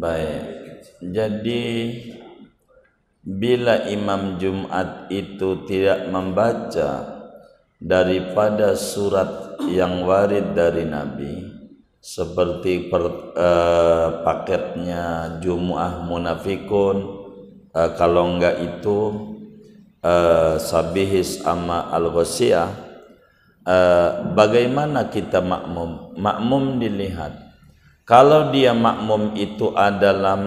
Baik. Jadi bila imam Jumat itu tidak membaca daripada surat yang warid dari Nabi seperti paketnya Jumu'ah Munafikun, kalau enggak itu Sabihis ama Al-Ghasyiyah, bagaimana kita makmum? Makmum dilihat, kalau dia makmum itu adalah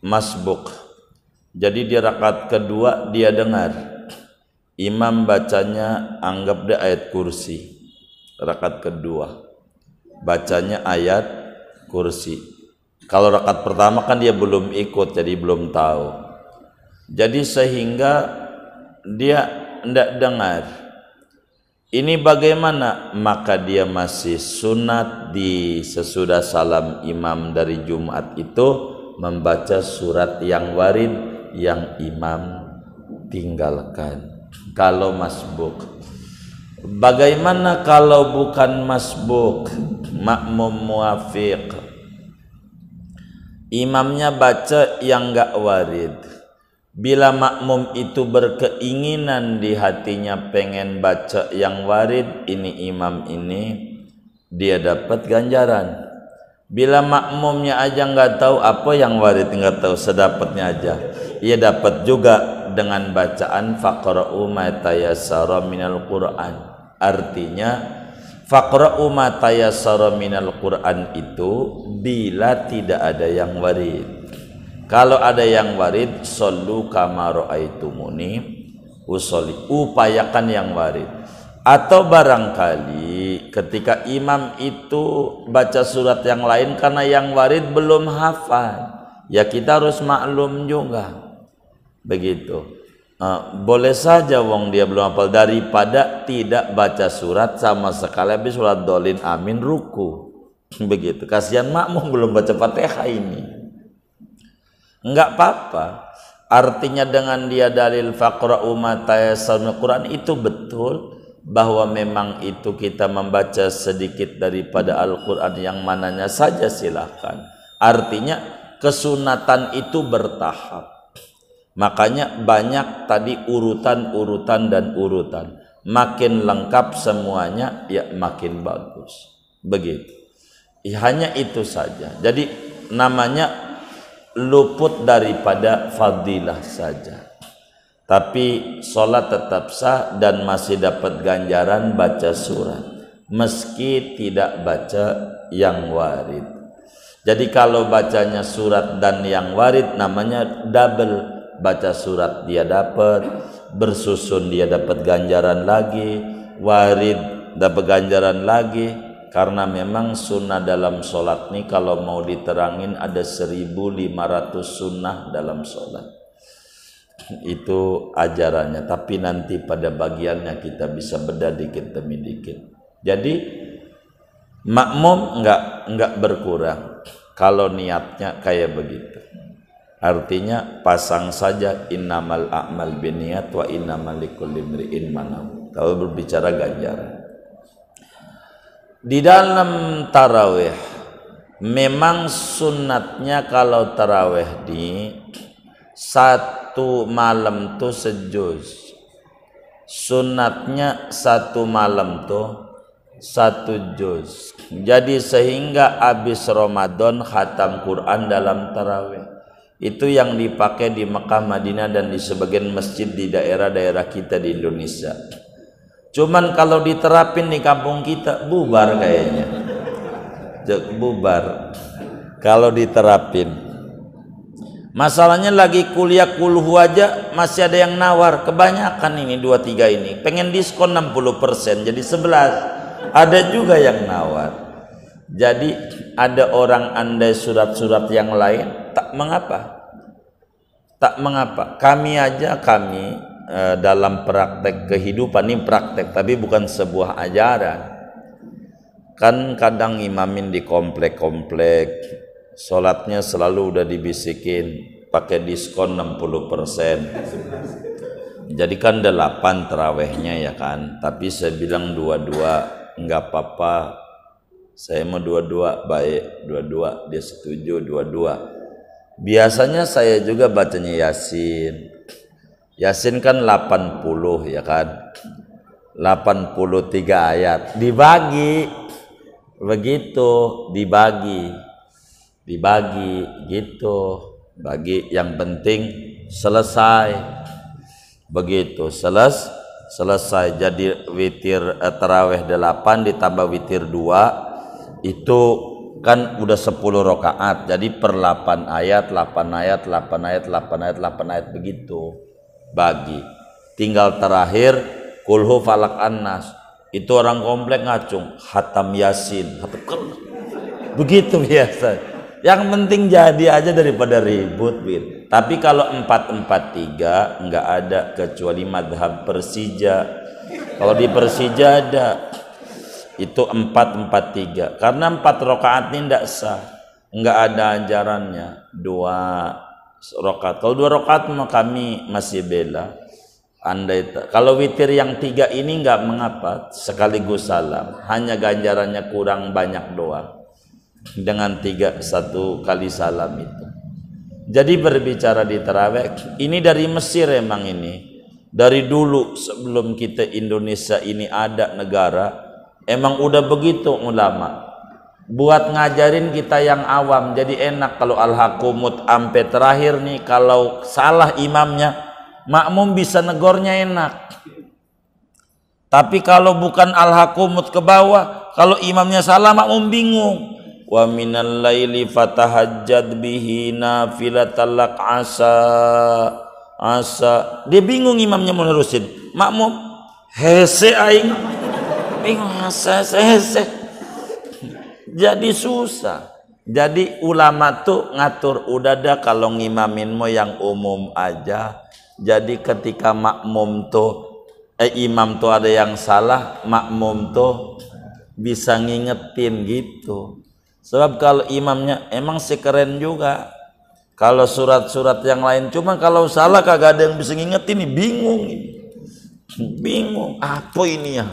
masbuk, jadi di rakaat kedua dia dengar imam bacanya, anggap dia ayat kursi. Rakaat kedua bacanya ayat kursi. Kalau rakaat pertama kan dia belum ikut, jadi belum tahu. Jadi sehingga dia tidak dengar. Ini bagaimana? Maka dia masih sunat di sesudah salam imam dari Jumat itu membaca surat yang warid yang imam tinggalkan. Kalau masbuk. Bagaimana kalau bukan masbuk, makmum muafiq, imamnya baca yang enggak warid. Bila makmum itu berkeinginan di hatinya pengen baca yang warid, ini imam ini dia dapat ganjaran. Bila makmumnya aja enggak tahu apa yang warid, enggak tahu, sedapatnya aja, ia dapat juga dengan bacaan faqra'u ma tayassara minal Qur'an. Artinya faqra'u ma tayassara minal Qur'an itu bila tidak ada yang warid. Kalau ada yang warid, shollu kama ra'aitumuni usolli, upayakan yang warid. Atau barangkali ketika imam itu baca surat yang lain karena yang warid belum hafal, ya kita harus maklum juga. Begitu. Boleh saja wong dia belum hafal, daripada tidak baca surat sama sekali, habis surat dolin amin ruku. Begitu. Kasihan makmum belum baca Fatihah ini. Enggak apa-apa. Artinya dengan dia dalil faqra'u ma tayassara minal Qur'an itu betul bahwa memang itu kita membaca sedikit daripada Al-Qur'an yang mananya saja silahkan. Artinya kesunatan itu bertahap. Makanya banyak tadi urutan dan urutan. Makin lengkap semuanya, ya makin bagus. Begitu. Hanya itu saja. Jadi namanya luput daripada fadilah saja. Tapi sholat tetap sah dan masih dapat ganjaran baca surat. Meski tidak baca yang warid. Jadi kalau bacanya surat dan yang warid namanya double. Baca surat dia dapat, bersusun dia dapat ganjaran lagi, warid dapat ganjaran lagi, karena memang sunnah dalam sholat nih kalau mau diterangin ada 1500 sunnah dalam sholat. Itu ajarannya, tapi nanti pada bagiannya kita bisa bedah dikit demi dikit. Jadi makmum enggak berkurang kalau niatnya kayak begitu. Artinya pasang saja innamal a'mal binniyat wa innamal likulli imri'in ma nawa. Kalau berbicara ganjaran. Di dalam tarawih memang sunnatnya kalau tarawih di satu malam tuh sejuz. Sunnatnya satu malam tuh satu juz. Jadi sehingga habis Ramadan khatam Quran dalam tarawih. Itu yang dipakai di Mekah, Madinah dan di sebagian masjid di daerah-daerah kita di Indonesia. Cuman kalau diterapin di kampung kita bubar kayaknya. Bubar. Kalau diterapin. Masalahnya lagi kuliah kulhu aja masih ada yang nawar. Kebanyakan ini 2-3 ini. Pengen diskon 60% jadi 11. Ada juga yang nawar. Jadi ada orang andai surat-surat yang lain tak mengapa. Kami dalam praktek kehidupan, ini praktek tapi bukan sebuah ajaran. Kan kadang imamin di komplek-komplek, sholatnya selalu udah dibisikin pakai diskon 60%. Jadi kan 8 terawihnya ya kan, tapi saya bilang 2-2 enggak apa-apa. Saya mau dua-dua, baik, dua-dua, dia setuju, dua-dua. Biasanya saya juga bacanya Yasin. Yasin kan 80 ya kan, 83 ayat, dibagi begitu, dibagi gitu, bagi, yang penting selesai begitu, selesai. Jadi witir tarawih 8 ditambah witir 2 itu kan udah 10 rakaat, jadi per 8 ayat begitu, bagi. Tinggal terakhir kulhu falak annas, itu orang komplek ngacung khatam Yasin, begitu biasa. Yang penting jadi aja daripada ribut, Bir. Tapi kalau 4-4-3 enggak ada kecuali madhab Persija. Kalau di Persija ada itu 4-4-3, karena 4 rakaat ini tidak sah, enggak ada ajarannya 2 rakaat. Kalau 2 rakaat kami masih bela. Andai kalau witir yang 3 ini enggak mengapa, sekaligus salam, hanya ganjarannya kurang banyak doang dengan 1 kali salam itu. Jadi berbicara di tarawih ini dari Mesir, emang ini dari dulu sebelum kita Indonesia ini ada negara, emang udah begitu ulama buat ngajarin kita yang awam. Jadi enak kalau al-hakumut ampe terakhir nih, kalau salah imamnya makmum bisa negornya enak. Tapi kalau bukan al-hakumut ke bawah, kalau imamnya salah makmum bingung. Wa minal laili fatahajjad bihi nafilatan lak asa. Dia bingung, imamnya mau nerusin, makmum hese aing bingung, hese. Jadi susah. Jadi ulama tuh ngatur, udah dah kalau ngimamin mau yang umum aja. Jadi ketika makmum tuh imam tuh ada yang salah, makmum tuh bisa ngingetin gitu. Sebab kalau imamnya emang sih keren juga kalau surat-surat yang lain, cuma kalau salah kagak ada yang bisa ngingetin nih, bingung apa ini ya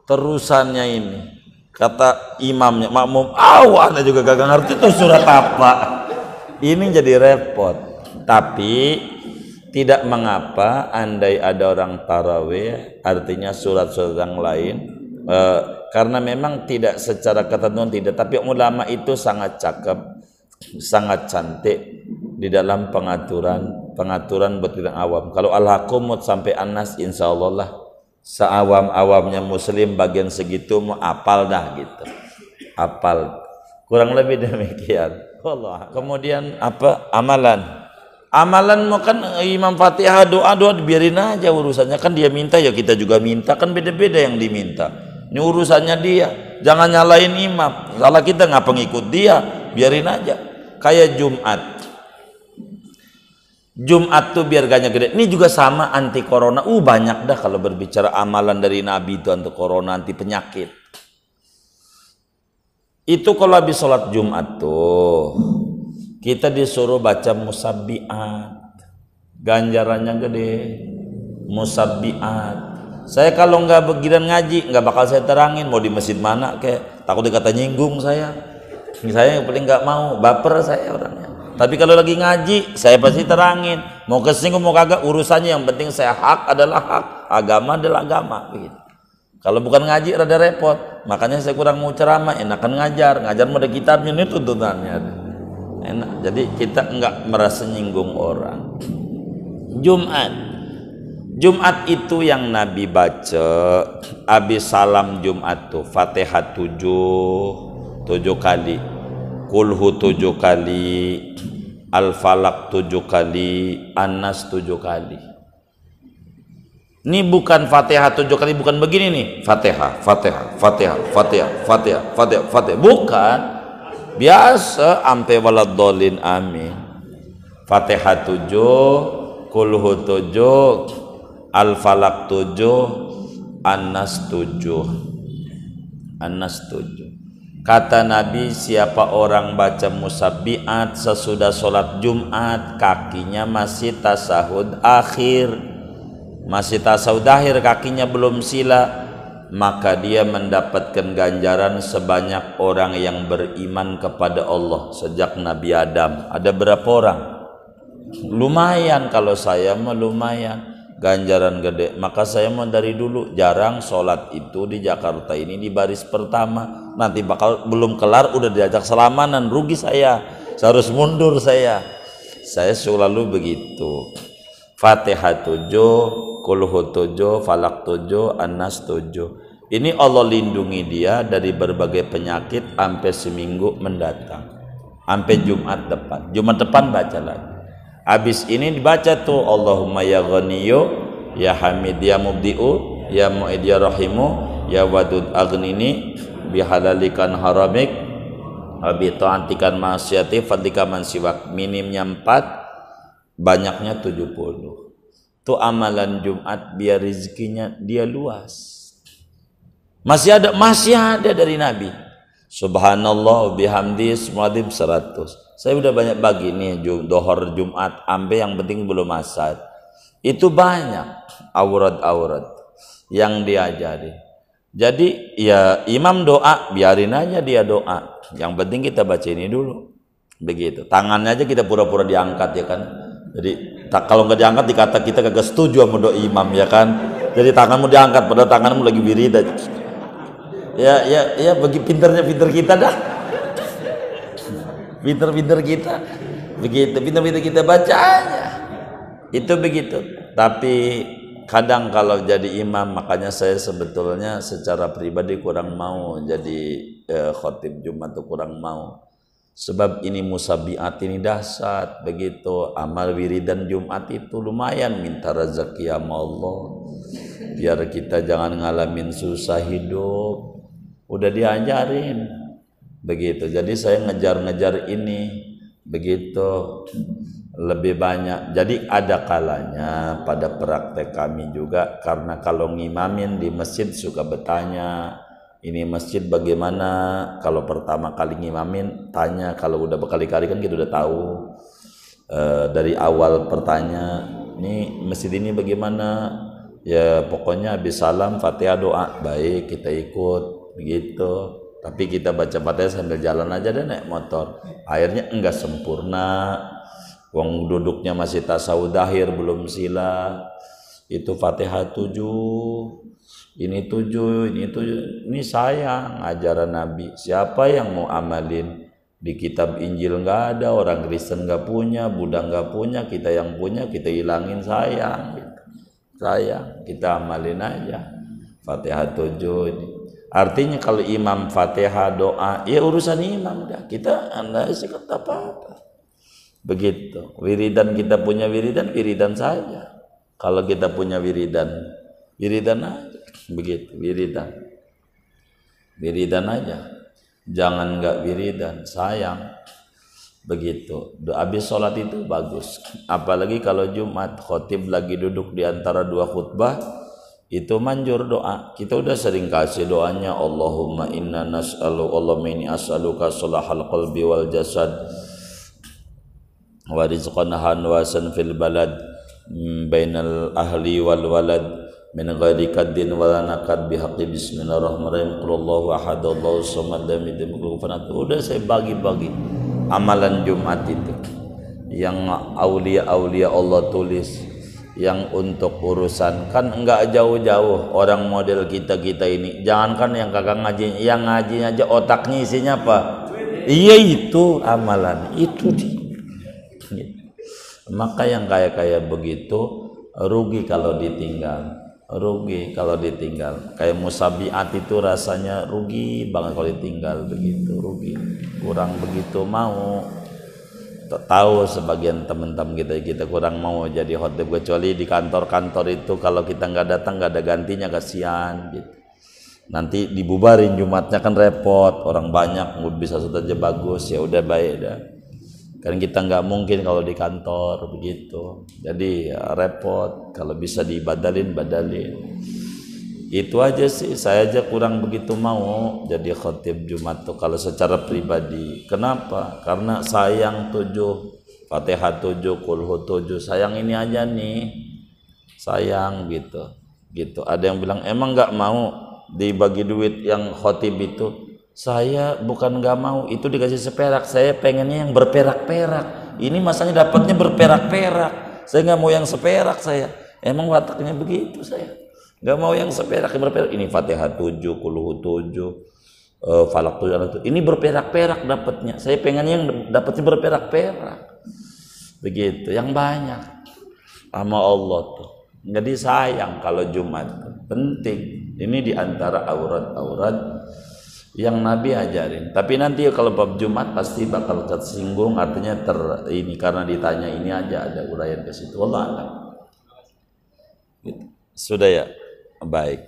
terusannya ini. Kata imamnya, makmum awan juga kagak ngerti tuh surat apa. Ini jadi repot. Tapi tidak mengapa andai ada orang tarawih, artinya surat-surat yang lain, karena memang tidak secara ketentuan tidak, tapi ulama itu sangat cakep, sangat cantik di dalam pengaturan buat orang awam. Kalau al-hakumut sampai Anas, insya Allah lah seawam-awamnya muslim bagian segitu mau apal dah gitu, apal kurang lebih demikian. Allah. Kemudian apa amalan mau kan imam Fatihah doa biarin aja urusannya, kan dia minta ya kita juga minta, kan beda-beda yang diminta. Ini urusannya dia, jangan nyalain imam. Salah kita ngapa ngikut dia, biarin aja. Kayak Jumat tuh biar gaknya gede. Ini juga sama anti corona. Banyak dah kalau berbicara amalan dari Nabi itu anti corona, anti penyakit. Itu kalau habis sholat Jumat tuh kita disuruh baca musabbiat, ganjarannya gede. Musabbiat. Saya kalau nggak begiran ngaji nggak bakal saya terangin, mau di masjid mana kayak takut dikata nyinggung saya yang paling nggak mau, baper saya orangnya. Tapi kalau lagi ngaji saya pasti terangin, mau kesinggung mau kagak urusannya, yang penting saya hak adalah hak, agama adalah agama begitu. Kalau bukan ngaji rada repot, makanya saya kurang mau ceramah, enakan ngajar mau ada kitabnya, ini tuntutannya enak. Jadi kita nggak merasa nyinggung orang. Jumat itu yang Nabi baca habis salam Jumat tuh Fatihah 7 kali, Kulhu 7 kali, Al-Falaq 7 kali, An-Nas 7 kali. Ini bukan Fatihah 7 kali, bukan begini nih, Fatihah, bukan. Biasa ampe waladhdallin amin. Fatihah 7, Kulhu 7, Al-Falaq 7, An-Nas 7. Kata Nabi, siapa orang baca musabbiat sesudah sholat Jumat, kakinya masih tasahud akhir, kakinya belum sila, maka dia mendapatkan ganjaran sebanyak orang yang beriman kepada Allah sejak Nabi Adam. Ada berapa orang? Lumayan, kalau saya mah lumayan, ganjaran gede. Maka saya mau dari dulu jarang sholat itu di Jakarta ini di baris pertama. Nanti bakal belum kelar udah diajak selamanan, rugi saya harus mundur saya selalu begitu. Fatihah 7, Kulhu 7, Falak 7, An-Nas 7. Ini Allah lindungi dia dari berbagai penyakit sampai seminggu mendatang, sampai Jumat depan baca lagi. Habis ini dibaca tuh Allahumma ya Ghaniyu ya Hamid ya Mubdi'u ya Mu'id ya Rahimu ya Wadud aghnini bihalalikan haramik abi ta'atikan masyati fadlika man siwak. Minimnya 4, banyaknya 70. Itu amalan Jumat biar rezekinya dia luas. Masih ada dari Nabi. Subhanallah bihamdi semuadim 100. Saya udah banyak bagi nih dohor Jumat ambe, yang penting belum asad. Itu banyak aurat-aurat yang diajari. Jadi ya imam doa, biarin aja dia doa. Yang penting kita baca ini dulu. Begitu. Tangannya aja kita pura-pura diangkat ya kan. Jadi kalau nggak diangkat dikata kita kagak setuju sama doa imam ya kan. Jadi tanganmu diangkat padahal tanganmu lagi wiridan. Ya bagi pinter kita dah. Pinter kita. Begitu, pinter kita baca aja. Itu begitu. Tapi kadang kalau jadi imam, makanya saya sebetulnya secara pribadi kurang mau jadi khotib Jumat, tuh kurang mau. Sebab ini musabiat, ini dahsyat. Begitu amal wiridan Jumat itu lumayan, minta rezeki sama Allah biar kita jangan ngalamin susah hidup. Udah diajarin begitu. Jadi saya ngejar ini begitu lebih banyak. Jadi ada kalanya pada praktek kami juga, karena kalau ngimamin di masjid suka bertanya, ini masjid bagaimana? Kalau pertama kali ngimamin tanya, kalau udah berkali-kali kan kita udah tahu. Dari awal bertanya, ini masjid ini bagaimana? Ya pokoknya habis salam Fatihah doa, baik kita ikut begitu. Tapi kita baca Fatihah sambil jalan aja dan naik motor. Akhirnya enggak sempurna. Wong duduknya masih tasawuf akhir belum sila. Itu Fatihah 7. Ini 7, ini sayang ajaran Nabi. Siapa yang mau amalin? Di kitab Injil nggak ada, orang Kristen nggak punya, Buddha nggak punya, kita yang punya kita hilangin, sayang. Sayang, kita amalin aja. Fatihah 7 ini. Artinya kalau imam Fatihah doa, ya urusan imam dah. Kita anda sikap apa-apa. Begitu. Wiridan kita punya wiridan saja. Kalau kita punya wiridan aja. Begitu, wiridan aja, jangan nggak wiridan, sayang. Begitu. Habis sholat itu bagus, apalagi kalau Jumat khotib lagi duduk di antara dua khutbah, itu manjur doa. Kita udah sering kasih doanya, Allahumma inna Allahumma inni as'aluka salahal qalbi wal jasad wa rizqan hanwasan fil balad bainal ahli wal walad min ghairi kaddin wala nakad bihaqqi bismillahirrahmanirrahim qulullahu ahad Allahu samad lam yalid walam yulad. Udah saya bagi-bagi amalan Jumat itu yang aulia-aulia Allah tulis, yang untuk urusan kan enggak jauh-jauh orang model kita ini. Jangankan yang kagak ngaji, yang ngaji aja otaknya isinya apa? Iya itu amalan itu Maka yang kayak begitu rugi kalau ditinggal. Kayak musabiat itu rasanya rugi banget kalau ditinggal begitu, rugi. Kurang begitu mau. Tahu sebagian teman-teman kita kurang mau jadi khotib, kecuali di kantor-kantor itu kalau kita nggak datang nggak ada gantinya, kasihan gitu. Nanti dibubarin Jumatnya kan repot, orang banyak bisa saja bagus, ya udah baik dah. Kan kita nggak mungkin kalau di kantor begitu, jadi ya repot. Kalau bisa badalin. Itu aja sih, saya aja kurang begitu mau jadi khotib Jumat tuh kalau secara pribadi. Kenapa? Karena sayang 7, Fatihah 7, Kulhu 7, sayang ini aja nih, sayang gitu. Ada yang bilang emang nggak mau, dibagi duit yang khotib itu, saya bukan nggak mau itu dikasih seperak, saya pengennya yang berperak-perak. Ini masanya dapatnya berperak-perak, saya nggak mau yang seperak. Saya emang wataknya begitu, saya nggak mau yang seperak yang berperak. Ini Fatihah 7, Qul 7, Falak 7, ini berperak-perak dapatnya. Saya pengennya yang dapatnya berperak-perak, begitu yang banyak sama Allah tuh. Jadi sayang kalau Jumat penting. Ini diantara aurat-aurat yang Nabi ajarin. Tapi nanti kalau bab Jumat pasti bakal tersinggung, artinya ini karena ditanya ini aja ada uraian ke situ. Wallah alam. Sudah ya, baik.